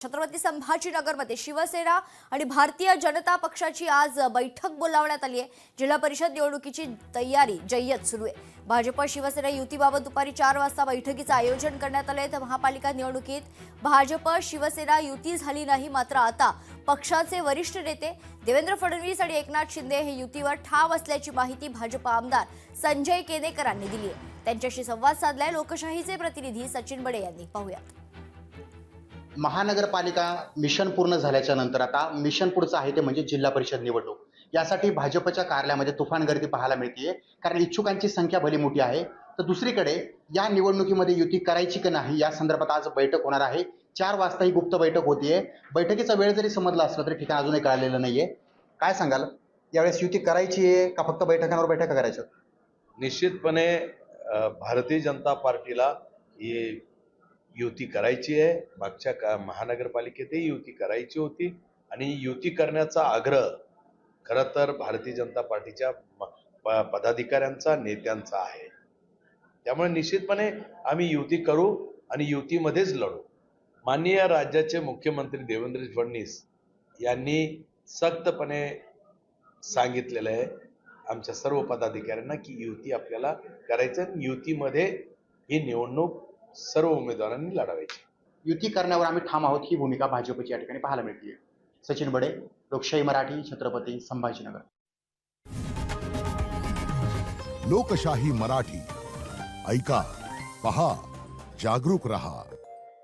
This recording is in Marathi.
छत्रपती संभाजीनगरमध्ये शिवसेना आणि भारतीय जनता पक्षाची आज बैठक बोलावण्यात आली आहे। जिल्हा परिषद निवडणुकीची तयारी जय्यत सुरू आहे। भाजप शिवसेना युतीबाबत दुपारी 4 वाजता बैठकीचे आयोजन करण्यात आले। तर महापालिका निवडणुकीत भाजप शिवसेना युती झाली नाही, मात्र आता पक्षाचे वरिष्ठ नेते देवेंद्र फडणवीस आणि एकनाथ शिंदे हे युतीवर ठाम असल्याची माहिती भाजप आमदार संजय केनेकरांनी दिली आहे। त्यांच्याशी संवाद साधलाय लोकशाहीचे प्रतिनिधी सचिन बडे यांनी। पाहूयात। महानगरपालिका मिशन पूर्ण झाल्याच्या नंतर आता मिशन पुढचं आहे ते म्हणजे जिल्हा परिषद निवडणूक। यासाठी भाजपच्या कार्यालयामध्ये तुफान गर्दी पाहायला मिळते, कारण इच्छुकांची संख्या भली मोठी आहे। तर दुसरीकडे या निवडणुकीमध्ये युती करायची की नाही या संदर्भात आज बैठक होणार आहे। 4 वाजता ही गुप्त बैठक होतीये। बैठकीचा वेळ जरी समजला असला तरी ठिकाण अजूनही कळलेलं नाहीये। काय सांगाल, यावेळेस युती करायची आहे का फक्त बैठकांवर बैठका करायच्या? निश्चितपणे भारतीय जनता पार्टीला युती करायची आहे। मागच्या महानगरपालिकेतही युती करायची होती आणि युती करण्याचा आग्रह खरं तर भारतीय जनता पार्टीच्या पदाधिकाऱ्यांचा, नेत्यांचा आहे। त्यामुळे निश्चितपणे आम्ही युती करू आणि युतीमध्येच लढू। माननीय राज्याचे मुख्यमंत्री देवेंद्र फडणवीस यांनी सख्तपणे सांगितलेलं आहे आमच्या सर्व पदाधिकाऱ्यांना की युती आपल्याला करायचं आहे। युतीमध्ये ही निवडणूक सर्व उमेदवारांनी लढवायची। युती करण्यावर आम्ही ठाम आहोत ही भूमिका भाजपची या ठिकाणी पाहायला मिळते। सचिन बडे, लोकशाही मराठी, छत्रपती संभाजीनगर। लोकशाही मराठी ऐका, पहा, जागरूक रहा।